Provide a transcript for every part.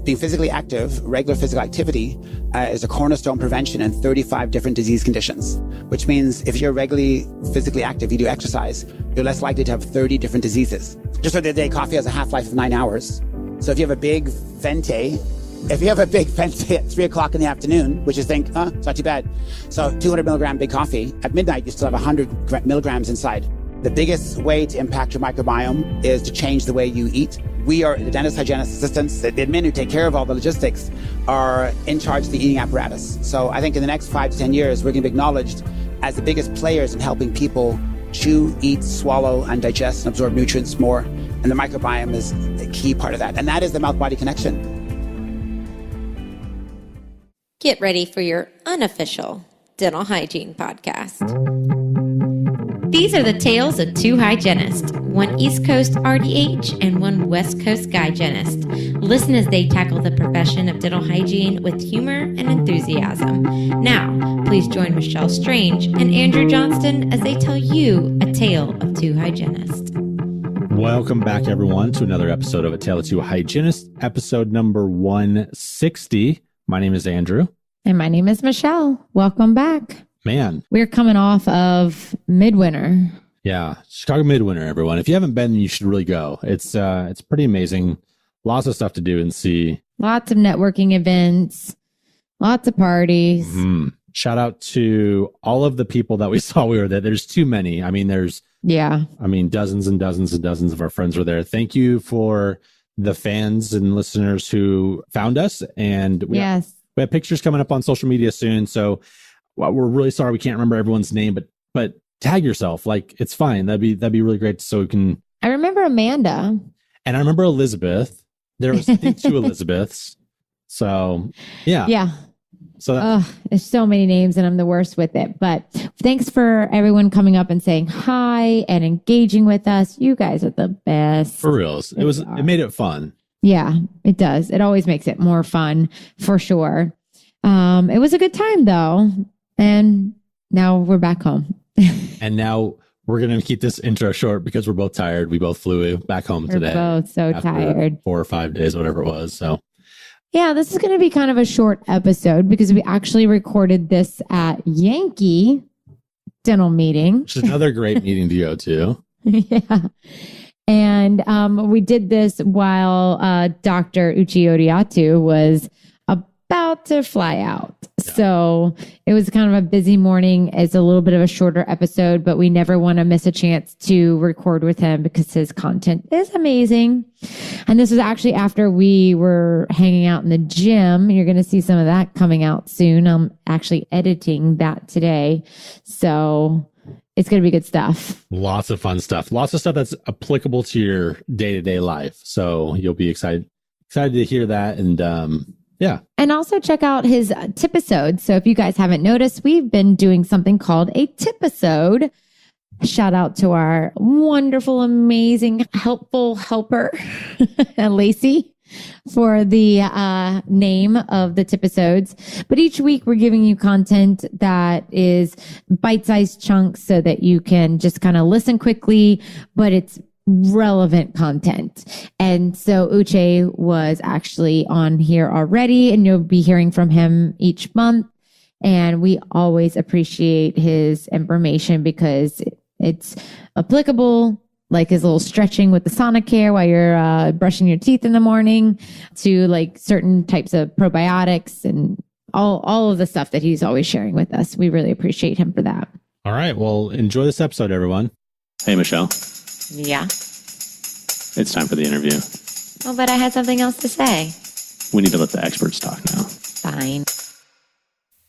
being physically active, regular physical activity, is a cornerstone prevention in 35 different disease conditions, which means if you're regularly physically active, you do exercise, you're less likely to have 30 different diseases. Just the other day, coffee has a half-life of 9 hours. So if you have a big vente at 3 o'clock in the afternoon, which you think, it's not too bad. So 200 milligram big coffee, at midnight, you still have 100 milligrams inside. The biggest way to impact your microbiome is to change the way you eat. We are the dentist hygienist assistants, the admin who take care of all the logistics, are in charge of the eating apparatus. So I think in the next 5 to 10 years, we're going to be acknowledged as the biggest players in helping people chew, eat, swallow, and digest and absorb nutrients more. And the microbiome is a key part of that. And that is the mouth-body connection. Get ready for your unofficial dental hygiene podcast. These are the tales of two hygienists, one East Coast RDH and one West Coast Hygienist. Listen as they tackle the profession of dental hygiene with humor and enthusiasm. Now, please join Michelle Strange and Andrew Johnston as they tell you a tale of two hygienists. Welcome back, everyone, to another episode of A Tale of Two Hygienists, episode number 160. My name is Andrew. And my name is Michelle. Welcome back. Man. We're coming off of midwinter. Yeah, Chicago Midwinter, everyone. If you haven't been, you should really go. It's pretty amazing. Lots of stuff to do and see. Lots of networking events. Lots of parties. Mm-hmm. Shout out to all of the people that we saw. We were there. There's too many. I mean, dozens and dozens and dozens of our friends were there. Thank you for the fans and listeners who found us. And we have pictures coming up on social media soon. So we're really sorry we can't remember everyone's name, but tag yourself. Like, it's fine. That'd be really great. So we can. I remember Amanda. And I remember Elizabeth. There was, I think, 2 Elizabeths. So yeah. Yeah. So there's so many names and I'm the worst with it. But thanks for everyone coming up and saying hi and engaging with us. You guys are the best. For reals. It made it fun. Yeah, it does. It always makes it more fun for sure. It was a good time though. And now we're back home. And now we're going to keep this intro short because we're both tired. We both flew back home today. We're both so tired. 4 or 5 days, whatever it was. So yeah, this is going to be kind of a short episode because we actually recorded this at Yankee Dental Meeting. Which is another great meeting to go to. Yeah. And we did this while Dr. Uche Odiatu was about to fly out. Yeah. So it was kind of a busy morning. It's a little bit of a shorter episode, but we never want to miss a chance to record with him because his content is amazing. And this was actually after we were hanging out in the gym. You're going to see some of that coming out soon. I'm actually editing that today. So it's going to be good stuff. Lots of fun stuff. Lots of stuff that's applicable to your day-to-day life. So you'll be excited to hear that. And yeah. And also check out his TIPisode. So if you guys haven't noticed, we've been doing something called a TIPisode. Shout out to our wonderful, amazing, helpful helper, Lacey, for the name of the TIPisodes. But each week we're giving you content that is bite-sized chunks so that you can just kind of listen quickly, but it's relevant content. And so Uche was actually on here already, and you'll be hearing from him each month. And we always appreciate his information because it's applicable, like his little stretching with the Sonicare while you're brushing your teeth in the morning, to like certain types of probiotics and all of the stuff that he's always sharing with us. We really appreciate him for that. All right. Well, enjoy this episode, everyone. Hey, Michelle. Yeah. It's time for the interview. Oh, but I had something else to say. We need to let the experts talk now. Fine.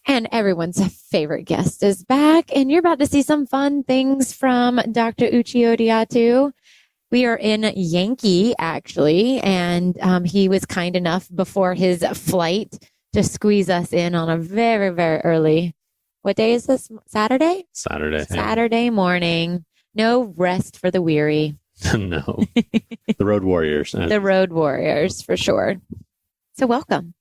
And everyone's favorite guest is back, and you're about to see some fun things from Dr. Uche Odiatu. We are in Yankee, actually, and he was kind enough before his flight to squeeze us in on a very, very early. What day is this? Saturday? Saturday morning. No rest for the weary. No. The Road Warriors. The Road Warriors, for sure. So welcome.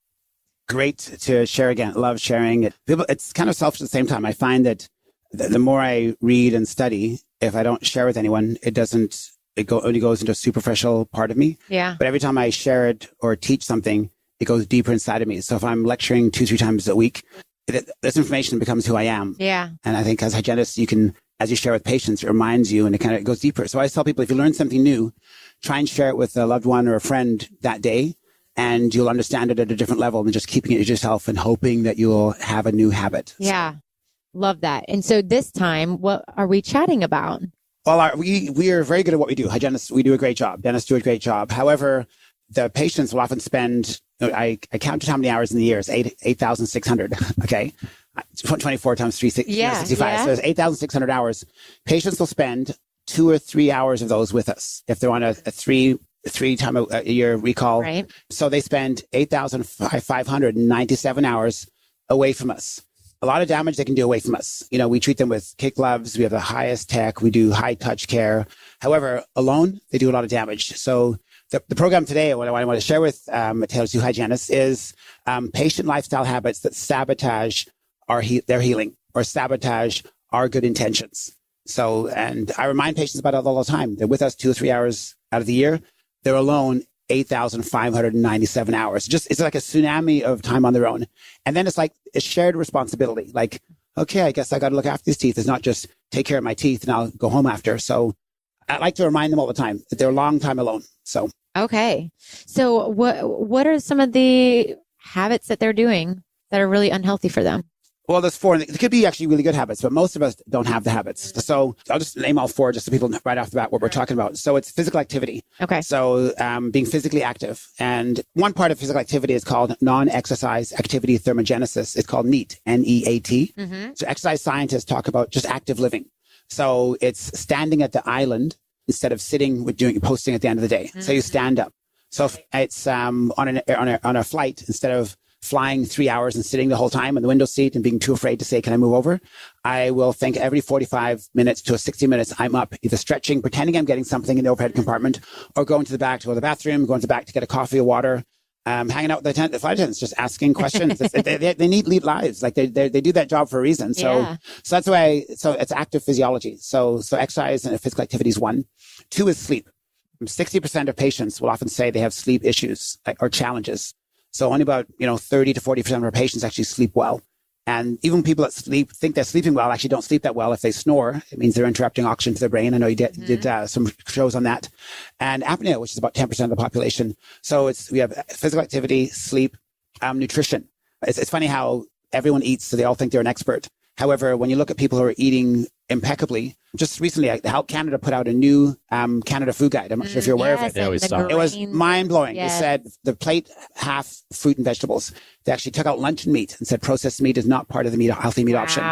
Great to share again. Love sharing. It's kind of selfish at the same time. I find that the more I read and study, if I don't share with anyone, it only goes into a superficial part of me. Yeah. But every time I share it or teach something, it goes deeper inside of me. So if I'm lecturing 2-3 times a week, this information becomes who I am. Yeah. And I think as hygienists, you can, as you share with patients, it reminds you and it kind of goes deeper. So I always tell people, if you learn something new, try and share it with a loved one or a friend that day, and you'll understand it at a different level than just keeping it to yourself and hoping that you'll have a new habit. Yeah. Love that. And so this time, what are we chatting about? Well, we are very good at what we do. Hygienists, we do a great job. Dentists do a great job. However, the patients will often spend, I counted how many hours in the year. It's 8,600. Okay. 24 times 365. Yeah. So it's 8,600 hours. Patients will spend 2 or 3 hours of those with us if they're on a three time a year recall. Right. So they spend 8,597 hours away from us. A lot of damage they can do away from us. We treat them with kid gloves. We have the highest tech. We do high touch care. However, alone, they do a lot of damage. So the program today, what I want to share with Tailored to Hygienists is patient lifestyle habits that sabotage their healing or sabotage our good intentions. So, and I remind patients about it all the time. They're with us 2 or 3 hours out of the year. They're alone 8,597 hours. It's like a tsunami of time on their own. And then it's like a shared responsibility. Like, okay, I guess I got to look after these teeth. It's not just take care of my teeth and I'll go home after. So I like to remind them all the time that they're a long time alone. So. Okay. So what are some of the habits that they're doing that are really unhealthy for them? Well, there's 4. It could be actually really good habits, but most of us don't have the habits. So I'll just name all 4 just so people know right off the bat what we're talking about. So it's physical activity. Okay. So being physically active. And one part of physical activity is called non-exercise activity thermogenesis. It's called NEAT, N-E-A-T. Mm-hmm. So exercise scientists talk about just active living. So it's standing at the island instead of sitting posting at the end of the day. Mm-hmm. So you stand up. So if it's on a flight, instead of flying 3 hours and sitting the whole time in the window seat and being too afraid to say, can I move over? I will think every 45 minutes to 60 minutes, I'm up, either stretching, pretending I'm getting something in the overhead compartment, or going to the back to go to the bathroom, going to the back to get a coffee or water, hanging out with the flight attendants, just asking questions. They need lead lives. Like they do that job for a reason. So that's why, so it's active physiology. So exercise and physical activity is 1. 2 is sleep. 60% of patients will often say they have sleep issues or challenges. So only about, 30 to 40% of our patients actually sleep well. And even people that think they're sleeping well actually don't sleep that well. If they snore, it means they're interrupting oxygen to their brain. I know you did some shows on that. And apnea, which is about 10% of the population. So we have physical activity, sleep, nutrition. It's funny how everyone eats, so they all think they're an expert. However, when you look at people who are eating impeccably, just recently, Health Canada put out a new Canada food guide. I'm not sure if you're aware of it. It was mind-blowing. Yes. It said the plate, half fruit and vegetables. They actually took out luncheon meat and said processed meat is not part of the healthy meat option.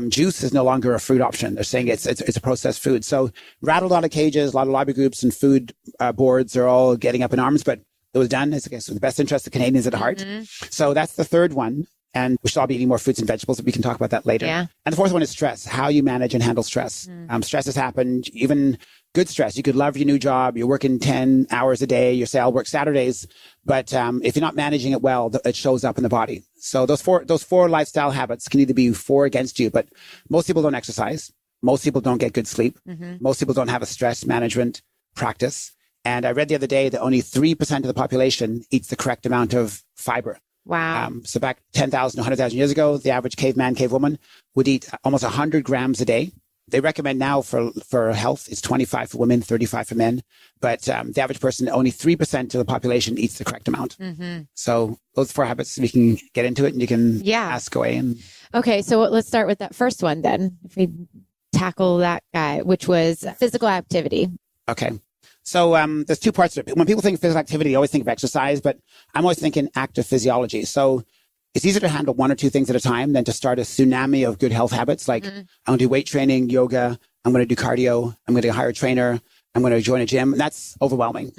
Juice is no longer a fruit option. They're saying it's a processed food. So rattled out of cages, a lot of lobby groups and food boards are all getting up in arms, but it was done. It's the best interest of Canadians at heart. So that's the third one. And we should all be eating more fruits and vegetables, but we can talk about that later. Yeah. And the fourth one is stress, how you manage and handle stress. Stress has happened, even good stress. You could love your new job. You're working 10 hours a day. You say, I'll work Saturdays. But if you're not managing it well, it shows up in the body. So those four lifestyle habits can either be for or against you. But most people don't exercise. Most people don't get good sleep. Most people don't have a stress management practice. And I read the other day that only 3% of the population eats the correct amount of fiber. Wow. So back 10,000, 100,000 years ago, the average caveman, cavewoman would eat almost 100 grams a day. They recommend now for health, it's 25 for women, 35 for men. But the average person, only 3% of the population eats the correct amount. So those 4 habits, we can get into it and you can ask away. Okay, so let's start with that first one then. If we tackle that guy, which was physical activity. Okay. So there's 2 parts to it. When people think of physical activity, they always think of exercise, but I'm always thinking active physiology. So it's easier to handle 1 or 2 things at a time than to start a tsunami of good health habits. Like I'm going to do weight training, yoga. I'm going to do cardio. I'm going to hire a trainer. I'm going to join a gym. And that's overwhelming.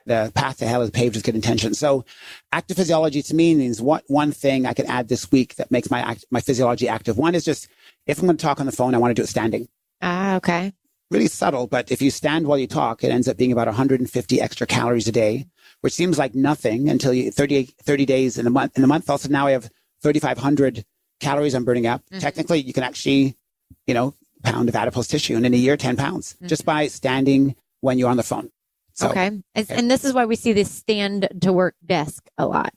The path to hell is paved with good intentions. So active physiology to me means what one thing I could add this week that makes my physiology active. One is just, if I'm going to talk on the phone, I want to do it standing. Okay. Really subtle, but if you stand while you talk, it ends up being about 150 extra calories a day, which seems like nothing until 30 days in the month. In the month, also now I have 3,500 calories I'm burning up. Technically, you can actually, pound of adipose tissue, and in a year, 10 pounds just by standing when you're on the phone. So, okay. And this is why we see this stand to work desk a lot,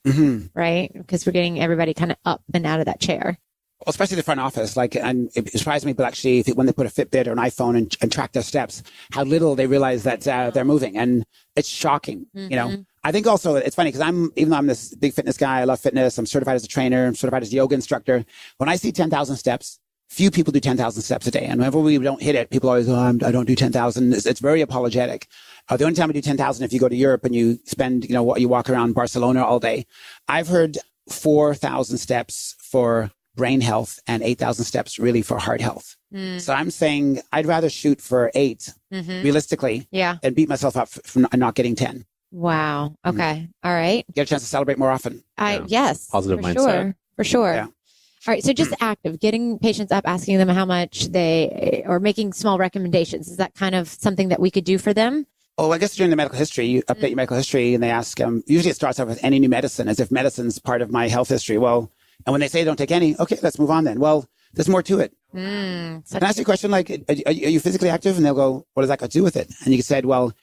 right? Because we're getting everybody kind of up and out of that chair. Well, especially the front office, and it surprised me, but actually, when they put a Fitbit or an iPhone and track their steps, how little they realize that they're moving, and it's shocking. I think also it's funny because even though I'm this big fitness guy, I love fitness. I'm certified as a trainer. I'm certified as a yoga instructor. When I see 10,000 steps, few people do 10,000 steps a day, and whenever we don't hit it, people always go, "I don't do 10,000." It's very apologetic. The only time I do 10,000 if you go to Europe and you spend, you walk around Barcelona all day. I've heard 4,000 steps for brain health and 8,000 steps really for heart health. So I'm saying I'd rather shoot for 8 realistically and beat myself up for not getting 10. Wow. Okay. All right. Get a chance to celebrate more often. Yes. Positive mindset. Sure. For sure. Yeah. All right. So just active, getting patients up, asking them how much or making small recommendations. Is that kind of something that we could do for them? Oh, I guess during the medical history, you update your medical history and they ask, usually it starts off with any new medicine as if medicine's part of my health history. Well, and when they say don't take any, okay, let's move on then. Well, there's more to it. And ask you a question like, are you physically active? And they'll go, what does that got to do with it? And you said, well,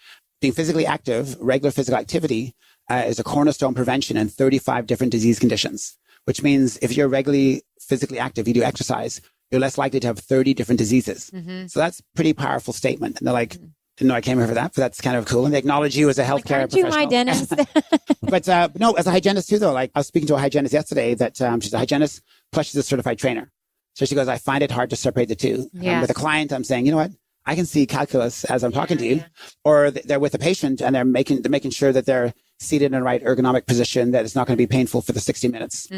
being physically active, regular physical activity is a cornerstone prevention in 35 different disease conditions, which means if you're regularly physically active, you do exercise, you're less likely to have 30 different diseases. So that's a pretty powerful statement. And they're like, didn't know I came here for that, but that's kind of cool. And they acknowledge you as a healthcare professional. Aren't you my dentist? But no, as a hygienist too, though, I was speaking to a hygienist yesterday that she's a hygienist, plus she's a certified trainer. So she goes, I find it hard to separate the two. With a client, I'm saying, you know what? I can see calculus as I'm talking to you, or they're with a patient and they're making sure that they're seated in the right ergonomic position, that it's not going to be painful for the 60 minutes.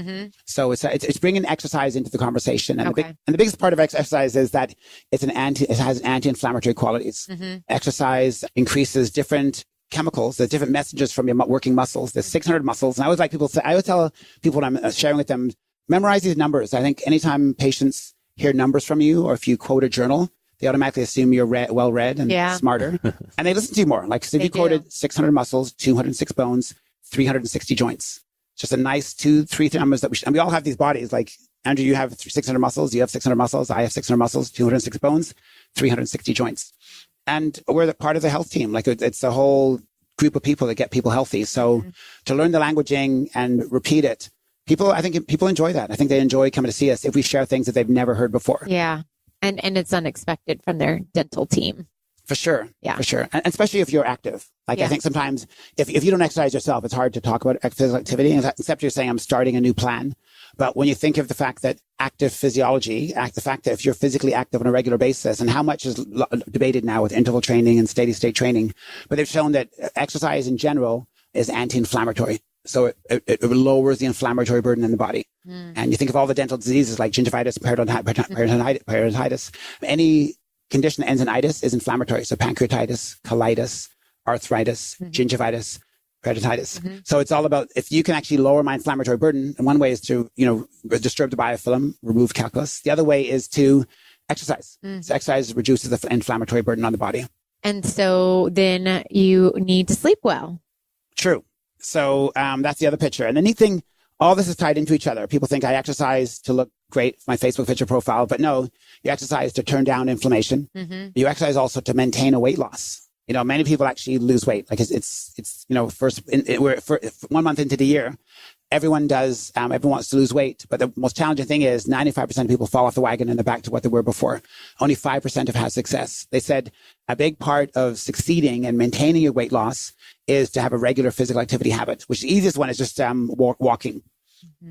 So it's bringing exercise into the conversation. And, the biggest part of exercise is that it has anti-inflammatory qualities. Exercise increases different chemicals, there's different messages from your working muscles. There's 600 muscles. And I always tell people when I'm sharing with them, memorize these numbers. I think anytime patients hear numbers from you, or if you quote a journal, they automatically assume you're well-read and smarter. And they listen to you more. So if you quoted 600 muscles, 206 bones, 360 joints. It's just a nice 2-3 numbers that and we all have these bodies. Like, Andrew, you have 600 muscles, you have 600 muscles, I have 600 muscles, 206 bones, 360 joints. And we're part of the health team. It's a whole group of people that get people healthy. So to learn the languaging and repeat it, I think people enjoy that. I think they enjoy coming to see us if we share things that they've never heard before. Yeah. And it's unexpected from their dental team. For sure. Yeah. For sure. And especially if you're active. I think sometimes if you don't exercise yourself, it's hard to talk about physical activity, except you're saying I'm starting a new plan. But when you think of the fact that active physiology, the fact that if you're physically active on a regular basis, and how much is debated now with interval training and steady state training, but they've shown that exercise in general is anti-inflammatory. So it lowers the inflammatory burden in the body. And you think of all the dental diseases like gingivitis, periodontitis. Any condition that ends in itis is inflammatory. So pancreatitis, colitis, arthritis, gingivitis, periodontitis. So it's all about, if you can actually lower my inflammatory burden, and one way is to, disturb the biofilm, remove calculus. The other way is to exercise. So exercise reduces the inflammatory burden on the body. And so then you need to sleep well. True. So that's the other picture. And the neat thing, all this is tied into each other. People think I exercise to look great for my Facebook picture profile, but no, you exercise to turn down inflammation. You exercise also to maintain a weight loss. Many people actually lose weight. We're 1 month into the year. Everyone wants to lose weight, but the most challenging thing is 95% of people fall off the wagon and they're back to what they were before. Only 5% have had success. They said a big part of succeeding and maintaining your weight loss is to have a regular physical activity habit, which the easiest one is just walking,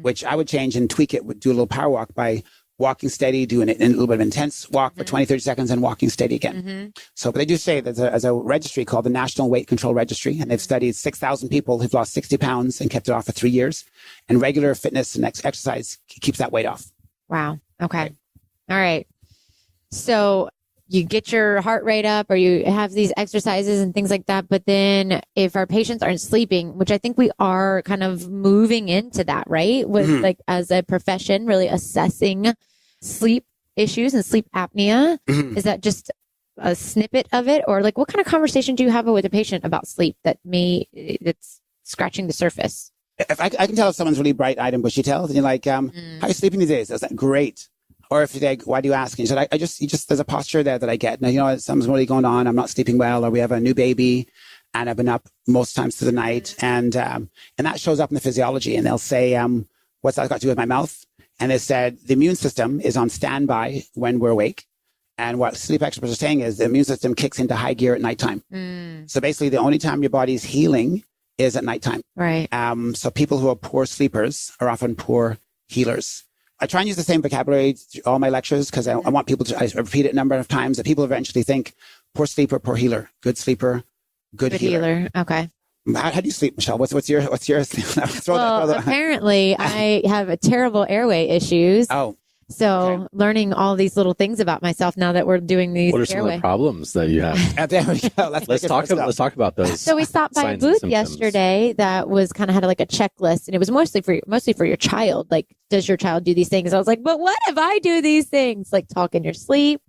which I would change and tweak it, do a little power walk by walking steady, doing it in a little bit of intense walk for 20, 30 seconds and walking steady again. So, but they do say that there's a registry called the National Weight Control Registry, and they've studied 6,000 people who've lost 60 pounds and kept it off for 3 years. And regular fitness and exercise keeps that weight off. Wow. Okay. All right. So you get your heart rate up, or you have these exercises and things like that. But then if our patients aren't sleeping, which I think we are kind of moving into that, right? With as a profession, really assessing sleep issues and sleep apnea. Is that just a snippet of it? Or what kind of conversation do you have with a patient about sleep that's scratching the surface? If I can tell if someone's really bright-eyed and bushy-tailed, and you're like, how are you sleeping these days? I was like, great. Or if you're like, why do you ask? And you said, there's a posture there that I get. Now, something's really going on. I'm not sleeping well, or we have a new baby. and I've been up most times through the night. And that shows up in the physiology. And they'll say, what's that got to do with my mouth? And they said the immune system is on standby when we're awake. And what sleep experts are saying is the immune system kicks into high gear at nighttime. So basically the only time your body's healing is at nighttime. Right. So people who are poor sleepers are often poor healers. I try and use the same vocabulary through all my lectures because I want people to, I repeat it a number of times that people eventually think poor sleeper, poor healer, good sleeper, good healer. Okay. How do you sleep, Michelle? What's your well, apparently I have a terrible airway issues. Oh. So learning all these little things about myself now that we're doing these. What are some of the problems that you have? There we go. Let's talk about those. So we stopped by a booth yesterday that was kind of had like a checklist, and it was mostly for your child. Like, does your child do these things? I was like, but what if I do these things? Like talk in your sleep,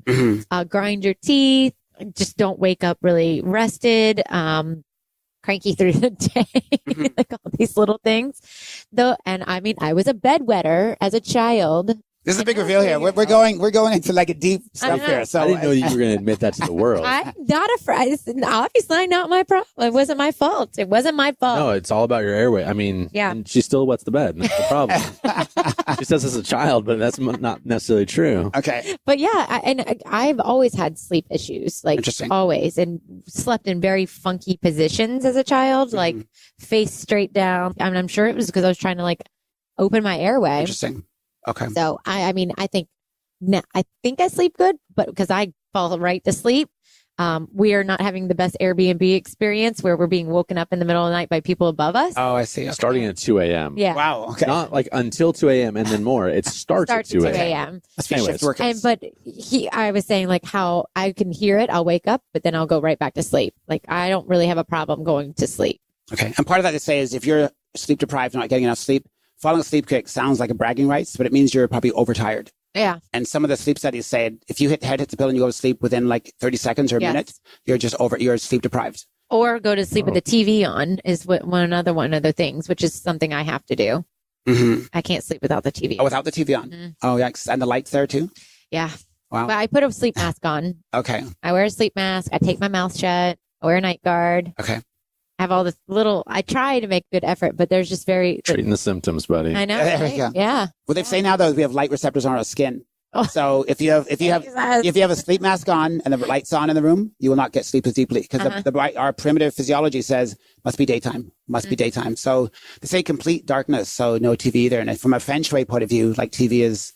grind your teeth, just don't wake up really rested, cranky through the day, like all these little things. Though, and I mean, I was a bedwetter as a child. This is a big reveal here. We're going into like a deep stuff here. So I didn't know you were going to admit that to the world. I'm not afraid. Obviously, not my problem. It wasn't my fault. It wasn't my fault. No, it's all about your airway. I mean, and she still wets the bed. That's the problem. She says as a child, but that's not necessarily true. Okay. But yeah, I've always had sleep issues, like always, and slept in very funky positions as a child, like face straight down. I mean, I'm sure it was because I was trying to like open my airway. Interesting. Okay. So I mean, I think I sleep good, but because I fall right to sleep. We are not having the best Airbnb experience where we're being woken up in the middle of the night by people above us. Oh, I see. Okay. Starting at 2 a.m. Yeah. Wow. Okay. Not like until 2 a.m. and then more. It starts at 2 a.m. But I was saying like how I can hear it. I'll wake up, but then I'll go right back to sleep. Like I don't really have a problem going to sleep. Okay. And part of that to say is if you're sleep deprived, not getting enough sleep, falling asleep quick sounds like a bragging rights, but it means you're probably overtired. Yeah. And some of the sleep studies say if you head hits the pillow and you go to sleep within like 30 seconds or a minute, you're sleep deprived. Or go to sleep with the TV on is one of the things, which is something I have to do. I can't sleep without the TV. Oh, without the TV on. Oh, yeah. And the lights there too? Yeah. Wow. But I put a sleep mask on. Okay. I wear a sleep mask. I take my mouth shut. I wear a night guard. Okay. I have all this I try to make good effort, but there's just treating the symptoms, buddy. I know. There we go. Yeah. Well, they say now though, we have light receptors on our skin. Oh. So if you have a sleep mask on and the lights on in the room, you will not get sleep as deeply because our primitive physiology says must be daytime. So they say complete darkness, so no TV either. And from a feng shui point of view, like TV is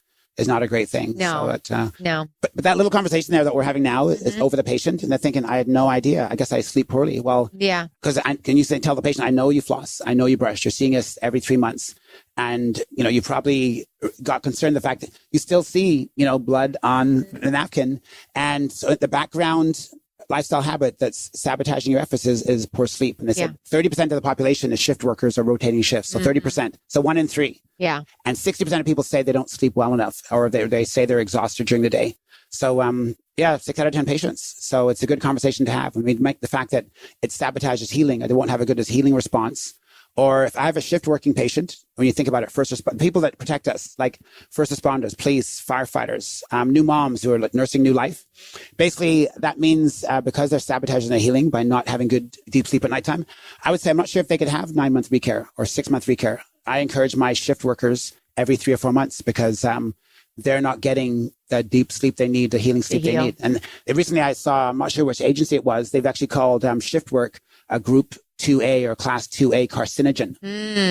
not a great thing. No. So no. But that little conversation there that we're having now is over the patient, and they're thinking, I had no idea. I guess I sleep poorly. Well, yeah. Because tell the patient, I know you floss, I know you brush. You're seeing us every 3 months, and you probably got concerned the fact that you still see blood on the napkin, and so the background lifestyle habit that's sabotaging your efforts is poor sleep. And they said 30% of the population is shift workers or rotating shifts. So 30%. So 1 in 3. Yeah. And 60% of people say they don't sleep well enough, or they say they're exhausted during the day. So, 6 out of 10 patients. So it's a good conversation to have. I mean, make the fact that it sabotages healing, they won't have a good healing response. Or if I have a shift working patient, when you think about it, people that protect us, like first responders, police, firefighters, new moms who are like nursing new life. Basically, that means because they're sabotaging their healing by not having good deep sleep at nighttime, I would say I'm not sure if they could have 9-month recare or 6-month recare. I encourage my shift workers every 3 or 4 months because they're not getting the deep sleep they need, the healing sleep they need. And recently I saw, I'm not sure which agency it was, they've actually called shift work a group 2A or class 2A carcinogen.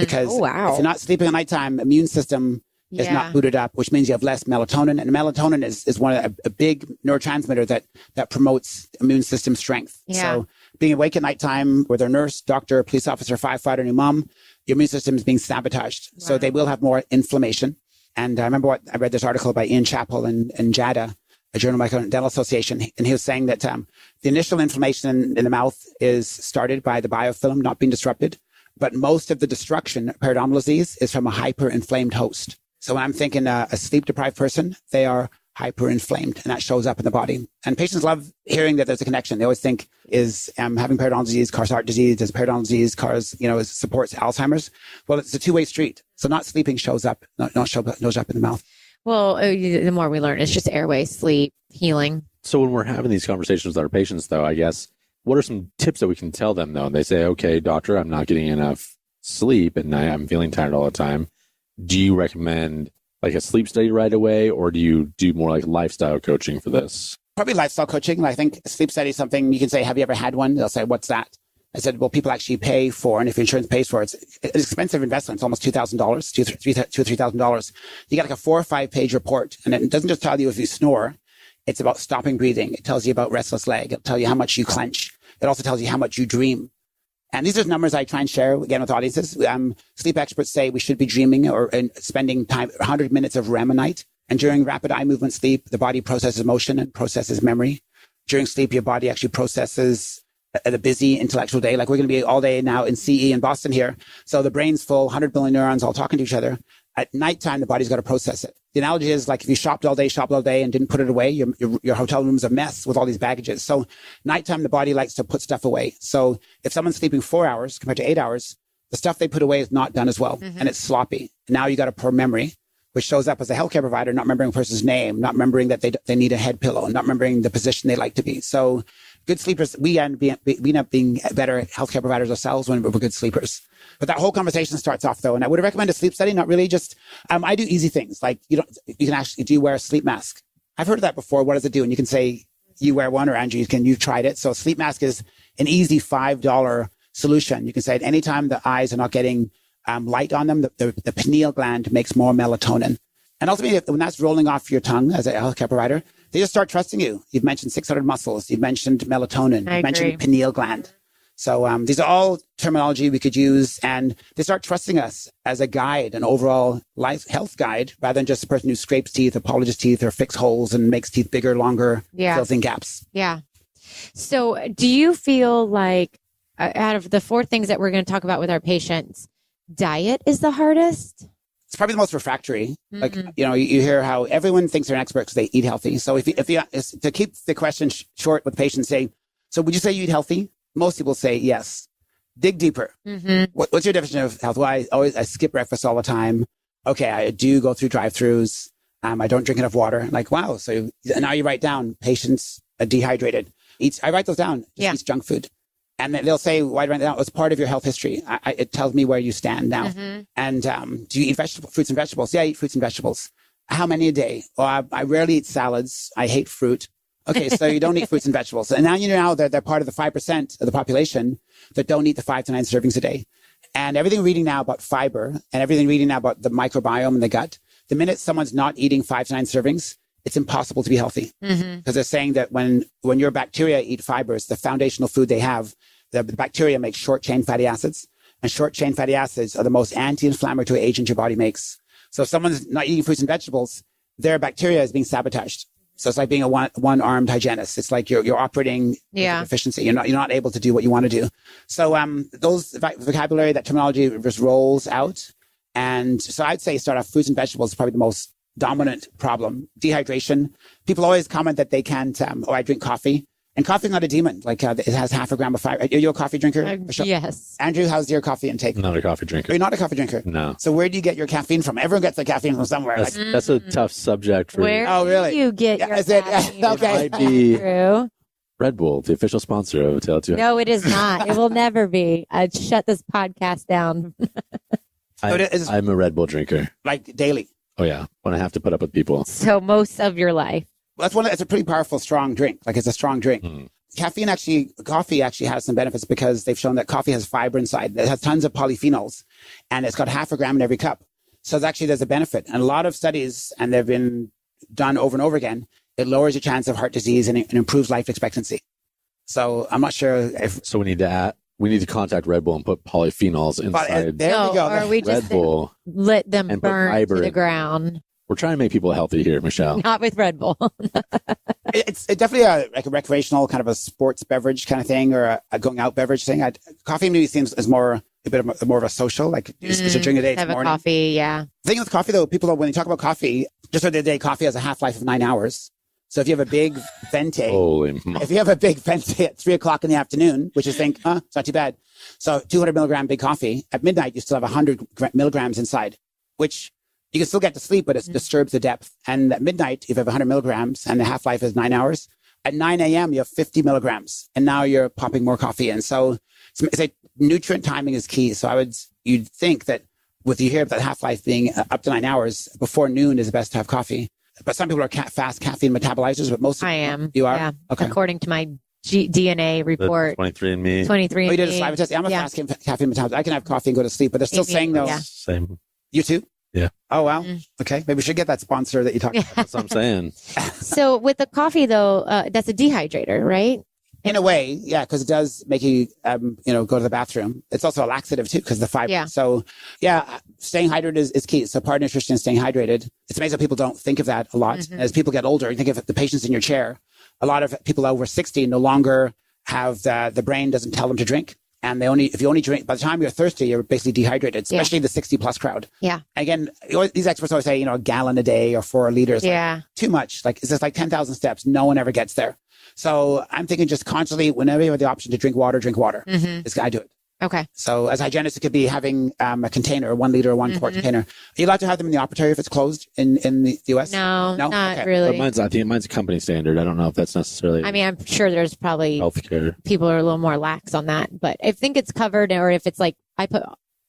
Because if you're not sleeping at nighttime, immune system is not booted up, which means you have less melatonin. And melatonin is one of a big neurotransmitter that promotes immune system strength. Yeah. So being awake at nighttime, whether a nurse, doctor, police officer, firefighter, new mom, your immune system is being sabotaged. Wow. So they will have more inflammation. And I read this article by Ian Chappell and JADA, a Journal of the Dental Association, and he was saying that the initial inflammation in the mouth is started by the biofilm not being disrupted, but most of the destruction of periodontal disease is from a hyper-inflamed host. So when I'm thinking a sleep-deprived person, they are hyper-inflamed, and that shows up in the body. And patients love hearing that there's a connection. They always think, is having periodontal disease cause heart disease? Does periodontal disease cause, supports Alzheimer's? Well, it's a two-way street. So not sleeping shows up in the mouth. Well, the more we learn, it's just airway, sleep, healing. So when we're having these conversations with our patients, though, I guess what are some tips that we can tell them though? They say, okay, doctor, I'm not getting enough sleep at night. I'm feeling tired all the time. Do you recommend like a sleep study right away, or do you do more like lifestyle coaching for this? Probably lifestyle coaching. I think a sleep study is something you can say, have you ever had one? They'll say, what's that? I said, well, people actually pay for, and if insurance pays for it, it's an expensive investment. It's almost $2,000, $2,000 or $3,000. You get like a 4 or 5 page report, and it doesn't just tell you if you snore. It's about stopping breathing. It tells you about restless leg. It'll tell you how much you clench. It also tells you how much you dream. And these are numbers I try and share again with audiences. Sleep experts say we should be dreaming or spending time 100 minutes of REM a night. And during rapid eye movement sleep, the body processes motion and processes memory. During sleep, your body actually processes a busy intellectual day. Like we're going to be all day now in CE in Boston here. So the brain's full, 100 billion neurons all talking to each other. At nighttime, the body's got to process it. The analogy is like if you shopped all day and didn't put it away, your hotel room's a mess with all these baggages. So nighttime, the body likes to put stuff away. So if someone's sleeping 4 hours compared to 8 hours, the stuff they put away is not done as well. And it's sloppy. Now you got a poor memory, which shows up as a healthcare provider, not remembering a person's name, not remembering that they need a head pillow, not remembering the position they like to be. So good sleepers, we end up being better healthcare providers ourselves when we're good sleepers. But that whole conversation starts off though, and I would recommend a sleep study, not really just, I do easy things. Like you can actually, do you wear a sleep mask? I've heard of that before. What does it do? And you can say you wear one, or Andrew, you've tried it. So a sleep mask is an easy $5 solution. You can say at any time the eyes are not getting light on them, the pineal gland makes more melatonin. And ultimately, when that's rolling off your tongue as a healthcare provider, they just start trusting you. You've mentioned 600 muscles. You've mentioned melatonin. You've mentioned pineal gland. So these are all terminology we could use, and they start trusting us as a guide, an overall life health guide, rather than just a person who scrapes teeth or polishes teeth or fixes holes and makes teeth bigger, longer, fills in gaps. Yeah. So do you feel like out of the 4 things that we're going to talk about with our patients, diet is the hardest? It's probably the most refractory. Like, you hear how everyone thinks they're an expert because they eat healthy. So if you to keep the question short with patients, say, so would you say you eat healthy? Most people say yes. Dig deeper. What's your definition of health? Well, I skip breakfast all the time. Okay, I do go through drive-thrus. I don't drink enough water. Like, wow. So now you write down patients dehydrated. I write those down. Eats junk food. And they'll say, why do I write that down? It's part of your health history. It tells me where you stand now. And do you eat fruits and vegetables? Yeah, I eat fruits and vegetables. How many a day? Well, I rarely eat salads. I hate fruit. Okay, so you don't eat fruits and vegetables. And now they're part of the 5% of the population that don't eat the 5 to 9 servings a day. And everything we're reading now about fiber and everything we're reading now about the microbiome in the gut, the minute someone's not eating 5 to 9 servings, it's impossible to be healthy. Because they're saying that when your bacteria eat fibers, the foundational food they have, the bacteria make short chain fatty acids. And short chain fatty acids are the most anti-inflammatory agent your body makes. So if someone's not eating fruits and vegetables, their bacteria is being sabotaged. So it's like being a one-armed hygienist. It's like you're operating with efficiency. You're not able to do what you want to do. So those vocabulary, that terminology just rolls out. And so I'd say start off fruits and vegetables is probably the most dominant problem. Dehydration. People always comment that they can't, I drink coffee. And coffee's not a demon. Like it has 0.5 gram of fiber. Are you a coffee drinker? Yes. Andrew, how's your coffee intake? Not a coffee drinker. You're not a coffee drinker? No. So where do you get your caffeine from? Everyone gets their caffeine from somewhere. That's a tough subject for Where do you get your caffeine? Okay. It might be Red Bull, the official sponsor of Hotel 2. No, it is not. It will never be. I'd shut this podcast down. I'm a Red Bull drinker. Like daily? Oh, yeah. When I have to put up with people. So most of your life. Well, it's a pretty powerful, strong drink. Like it's a strong drink. Coffee actually has some benefits because they've shown that coffee has fiber inside. It has tons of polyphenols and it's got 0.5 gram in every cup. So there's a benefit. And a lot of studies, and they've been done over and over again, it lowers your chance of heart disease and it improves life expectancy. So I'm not sure if... So we need to contact Red Bull and put polyphenols inside. There we go. Or we just Red Bull let them burn to the ground. We're trying to make people healthy here, Michelle. Not with Red Bull. It's definitely like a recreational kind of a sports beverage kind of thing, or a going out beverage thing. Coffee maybe seems is more of a social, like you should drink a day. Have a coffee, yeah. The thing with coffee though, people when they talk about coffee, just the other day, coffee has a half-life of 9 hours. So if you have a big venti, at 3:00 in the afternoon, which you think, it's not too bad. So 200 milligram big coffee at midnight, you still have 100 milligrams inside, which you can still get to sleep, but it disturbs the depth. And at midnight, if you have 100 milligrams and the half-life is 9 hours, at 9 a.m., you have 50 milligrams, and now you're popping more coffee in. So it's like nutrient timing is key. So you'd think that with you hear about half-life being up to 9 hours, before noon is the best to have coffee. But some people are fast caffeine metabolizers, but most of I am. You are? Yeah. Okay. According to my DNA report. 23andMe. 23andMe. Oh, you did a saliva test? I'm a fast caffeine metabolist. I can have coffee and go to sleep, but they're still saying though. Yeah. Same. You too? Yeah. Oh, wow. Okay. Maybe we should get that sponsor that you talked about. That's what I'm saying. So with the coffee though, that's a dehydrator, right? In a way, yeah, because it does make you, go to the bathroom. It's also a laxative too, because the fiber. Yeah. So, yeah, staying hydrated is key. So part of nutrition is staying hydrated. It's amazing people don't think of that a lot. As people get older, you think of the patients in your chair. A lot of people over 60 no longer have the brain doesn't tell them to drink. And if you only drink, by the time you're thirsty, you're basically dehydrated, especially the 60 plus crowd. Yeah. Again, these experts always say, a gallon a day or 4 liters. Yeah. Like, too much. Like, it's just like 10,000 steps. No one ever gets there. So I'm thinking just constantly, whenever you have the option to drink water, this guy do it. Okay. So as hygienists, it could be having a container, 1 liter or 1 quart container. Are you allowed to have them in the operatory if it's closed in the US? No, not Okay. really. But I think mine's a company standard. I don't know if that's necessarily. I mean, I'm sure there's probably healthcare. People are a little more lax on that, but I think it's covered, or if it's like I put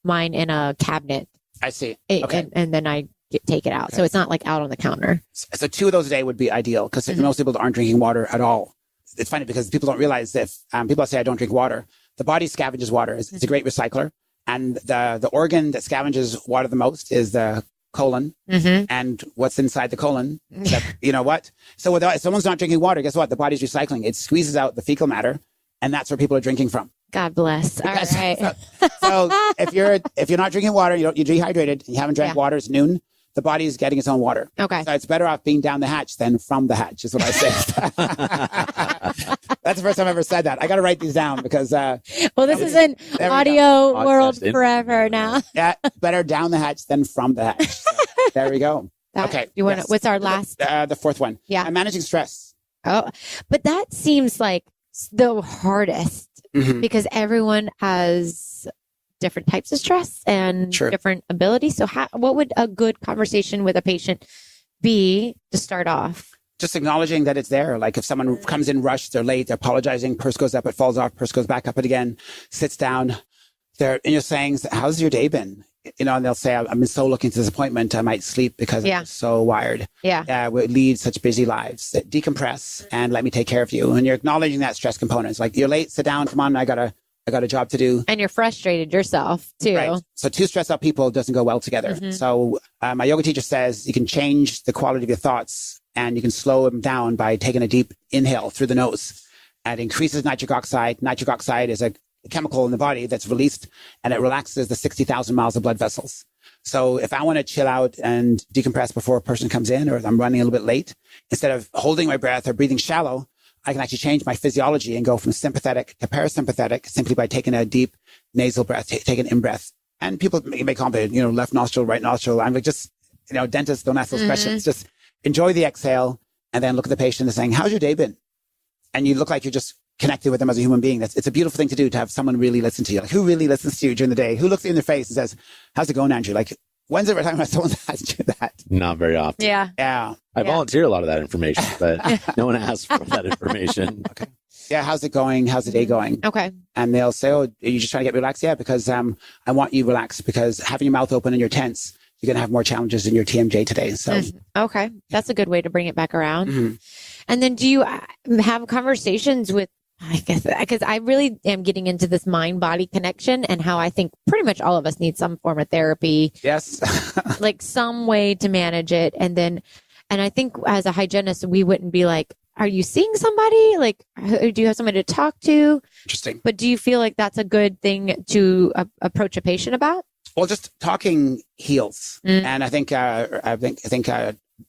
mine in a cabinet. I see. And then I take it out. Okay. So it's not like out on the counter. So 2 of those a day would be ideal because most people aren't drinking water at all. It's funny because people don't realize that people say I don't drink water. The body scavenges water. It's a great recycler. And the organ that scavenges water the most is the colon. And what's inside the colon, you know what? So if someone's not drinking water, guess what? The body's recycling. It squeezes out the fecal matter. And that's where people are drinking from. God bless. All right. So if you're not drinking water, you're dehydrated, and you haven't drank water, it's noon, the body is getting its own water. Okay. So it's better off being down the hatch than from the hatch, is what I say. That's the first time I've ever said that. I got to write these down because. Well, this is an audio world forever now. Yeah, better down the hatch than from the hatch. So, there we go. Okay. What's our last? The fourth one. Yeah. I'm managing stress. Oh, but that seems like the hardest because everyone has different types of stress and different abilities. So what would a good conversation with a patient be to start off? Just acknowledging that it's there. Like if someone comes in rushed, they're late, they're apologizing, purse goes up, it falls off, purse goes back up it again, sits down. And you're saying, how's your day been? And they'll say, I've been so looking to this appointment, I might sleep because I'm so wired. Yeah. We lead such busy lives. Decompress and let me take care of you. And you're acknowledging that stress component. It's like, you're late, sit down, come on, I got a job to do. And you're frustrated yourself too. Right. So 2 stressed out people doesn't go well together. So my yoga teacher says you can change the quality of your thoughts and you can slow them down by taking a deep inhale through the nose. And it increases nitric oxide. Nitric oxide is a chemical in the body that's released and it relaxes the 60,000 miles of blood vessels. So if I want to chill out and decompress before a person comes in, or if I'm running a little bit late, instead of holding my breath or breathing shallow, I can actually change my physiology and go from sympathetic to parasympathetic simply by taking a deep nasal breath, take an in-breath. And people may complicate, left nostril, right nostril. I'm like, just, dentists don't ask those questions. Just enjoy the exhale and then look at the patient and saying, how's your day been? And you look like you're just connected with them as a human being. It's a beautiful thing to do, to have someone really listen to you. Like, who really listens to you during the day? Who looks you in their face and says, how's it going, Andrew? Like, when's the time when someone asked you that? Not very often. Yeah. I volunteer a lot of that information, but no one asks for that information. Okay. Yeah. How's it going? How's the day going? Okay. And they'll say, oh, are you just trying to get relaxed? Yeah, because I want you relaxed, because having your mouth open and you're tense, you're going to have more challenges in your TMJ today. So, okay. That's a good way to bring it back around. And then do you have conversations with, I guess, because I really am getting into this mind-body connection and how I think pretty much all of us need some form of therapy. Yes. Like some way to manage it. And I think as a hygienist, we wouldn't be like, are you seeing somebody? Like, do you have somebody to talk to? Interesting. But do you feel like that's a good thing to approach a patient about? Well, just talking heals. And I think Dr.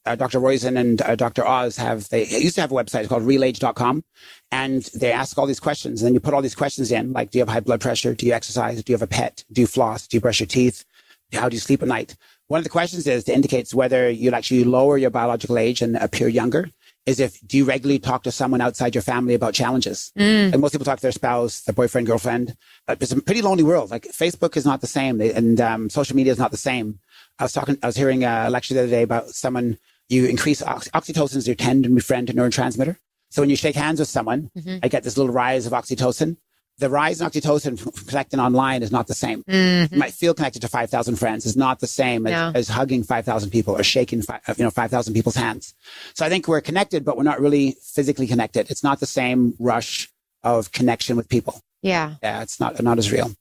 Roizen and Dr. Oz they used to have a website called realage.com, and they ask all these questions. And then you put all these questions in, like, do you have high blood pressure? Do you exercise? Do you have a pet? Do you floss? Do you brush your teeth? How do you sleep at night? One of the questions indicates whether you'll actually lower your biological age and appear younger. Do you regularly talk to someone outside your family about challenges? And most people talk to their spouse, their boyfriend, girlfriend. But it's a pretty lonely world. Like, Facebook is not the same, and social media is not the same. I was hearing a lecture the other day about someone, you increase oxytocin as your tend and befriend neurotransmitter. So when you shake hands with someone, I get this little rise of oxytocin. The rise in oxytocin from connecting online is not the same. You might feel connected to 5,000 friends. It's not the same as hugging 5,000 people or shaking 5,000 people's hands. So I think we're connected, but we're not really physically connected. It's not the same rush of connection with people. Yeah. Yeah, it's not as real.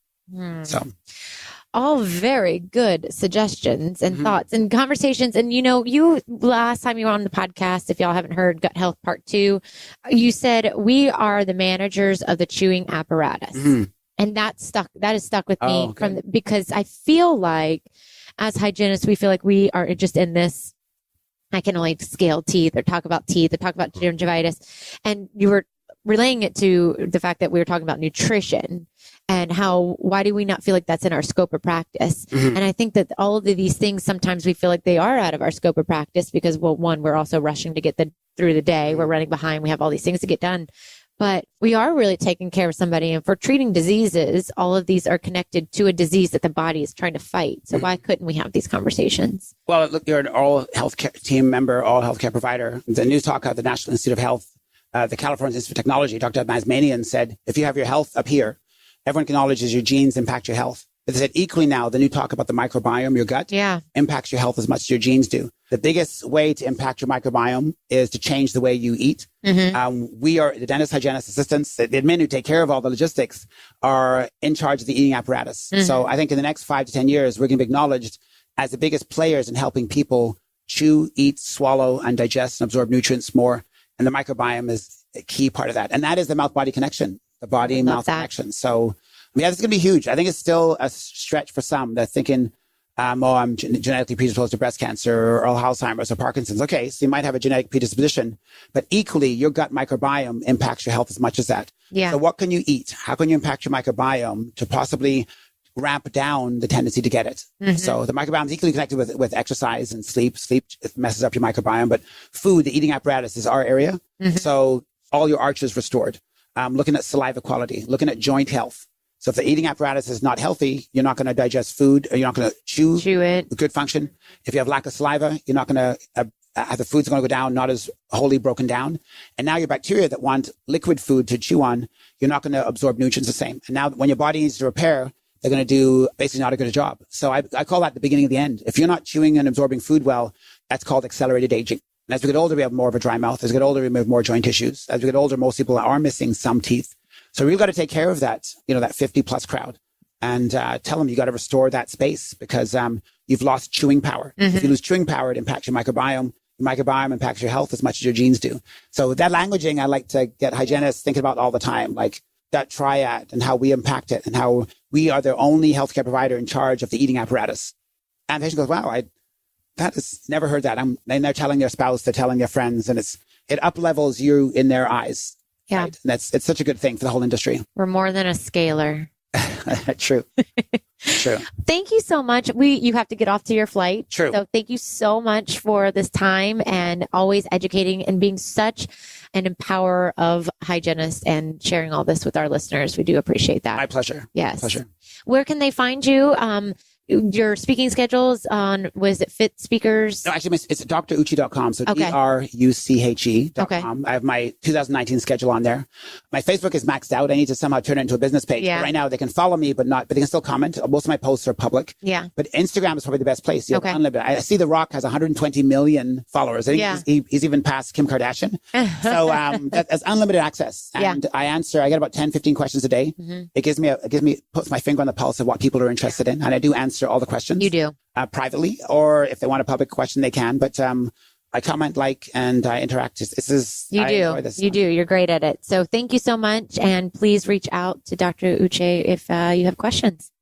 So all very good suggestions and thoughts and conversations. And, you last time you were on the podcast, if y'all haven't heard Gut Health Part 2, you said we are the managers of the chewing apparatus. And that has stuck with me because I feel like as hygienists, we feel like we are just in this, I can only scale teeth or talk about gingivitis. And you were relaying it to the fact that we were talking about nutrition and why do we not feel like that's in our scope of practice? And I think that all of these things, sometimes we feel like they are out of our scope of practice because, well, one, we're also rushing to get through the day. We're running behind. We have all these things to get done, but we are really taking care of somebody. And for treating diseases, all of these are connected to a disease that the body is trying to fight. So why couldn't we have these conversations? Well, look, you're an all healthcare team member, all healthcare provider. The News Talk of the National Institute of Health, the California Institute of Technology, Dr. Masmanian said, if you have your health up here, everyone acknowledges your genes impact your health. But they said equally now, the new talk about the microbiome, your gut, impacts your health as much as your genes do. The biggest way to impact your microbiome is to change the way you eat. We are the dentist, hygienist assistants, the admin who take care of all the logistics are in charge of the eating apparatus. So I think in the next 5 to 10 years, we're going to be acknowledged as the biggest players in helping people chew, eat, swallow, and digest and absorb nutrients more. And the microbiome is a key part of that. And that is the mouth-body connection, the body-mouth connection. So, this is going to be huge. I think it's still a stretch for some. They're thinking, I'm genetically predisposed to breast cancer or Alzheimer's or Parkinson's. Okay, so you might have a genetic predisposition, but equally, your gut microbiome impacts your health as much as that. Yeah. So what can you eat? How can you impact your microbiome to possibly ramp down the tendency to get it? So the microbiome is equally connected with exercise and sleep. Sleep messes up your microbiome, but food, the eating apparatus is our area. So all your arch is restored. Looking at saliva quality, looking at joint health. So if the eating apparatus is not healthy, you're not going to digest food, or you're not going to chew it with good function. If you have lack of saliva, you're not going to the food's going to go down, not as wholly broken down. And now your bacteria that want liquid food to chew on, you're not going to absorb nutrients the same. And now when your body needs to repair, they're going to do basically not a good job. So I call that the beginning of the end. If you're not chewing and absorbing food well, that's called accelerated aging. And as we get older, we have more of a dry mouth. As we get older, we have more joint issues. As we get older, most people are missing some teeth. So we've got to take care of that, that 50 plus crowd and tell them you got to restore that space because you've lost chewing power. If you lose chewing power, it impacts your microbiome. Your microbiome impacts your health as much as your genes do. So that languaging, I like to get hygienists thinking about all the time, like that triad and how we impact it and how we are the only healthcare provider in charge of the eating apparatus. And the patient goes, wow, never heard that. And they're telling their spouse, they're telling their friends, and it up-levels you in their eyes. Yeah. Right? And it's such a good thing for the whole industry. We're more than a scaler. True. True. Thank you so much. You have to get off to your flight. True. So thank you so much for this time and always educating and being such an empowerer of hygienists and sharing all this with our listeners. We do appreciate that. My pleasure. Yes. My pleasure. Where can they find you? Your speaking schedules on, was it Fit Speakers? No, actually, it's druche.com. So druche.com. I have my 2019 schedule on there. My Facebook is maxed out. I need to somehow turn it into a business page. Yeah. But right now they can follow me, but they can still comment. Most of my posts are public. Yeah. But Instagram is probably the best place. You have unlimited. I see The Rock has 120 million followers. I think he's even past Kim Kardashian. So that's unlimited access. And I get about 10, 15 questions a day. It puts my finger on the pulse of what people are interested in. And I do answer all the questions. You do. Privately, or if they want a public question, they can. But I comment, and I interact. You do. You're great at it. So thank you so much. And please reach out to Dr. Uche if you have questions.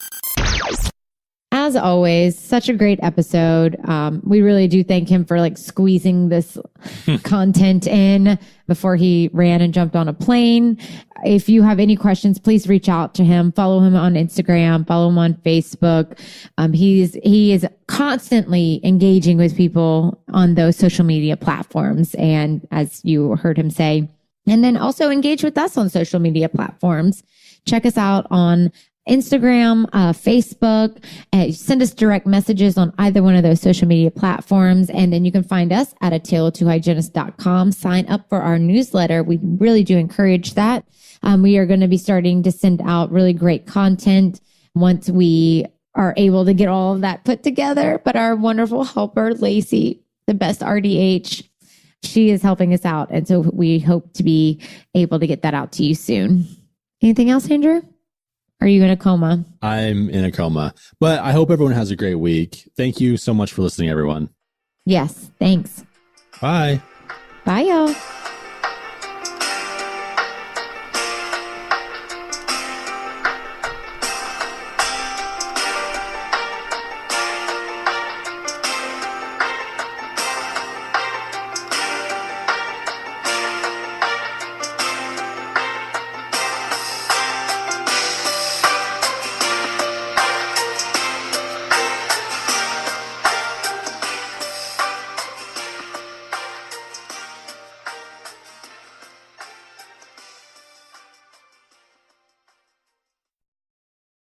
As always, such a great episode. We really do thank him for squeezing this content in before he ran and jumped on a plane. If you have any questions, please reach out to him. Follow him on Instagram. Follow him on Facebook. He is constantly engaging with people on those social media platforms. And as you heard him say, and then also engage with us on social media platforms. Check us out on Instagram, Facebook. Send us direct messages on either one of those social media platforms. And then you can find us at atale2hygienist.com. Sign up for our newsletter. We really do encourage that. We are going to be starting to send out really great content once we are able to get all of that put together. But our wonderful helper, Lacey, the best RDH, she is helping us out. And so we hope to be able to get that out to you soon. Anything else, Andrew? Are you in a coma? I'm in a coma, but I hope everyone has a great week. Thank you so much for listening, everyone. Yes, thanks. Bye. Bye, y'all.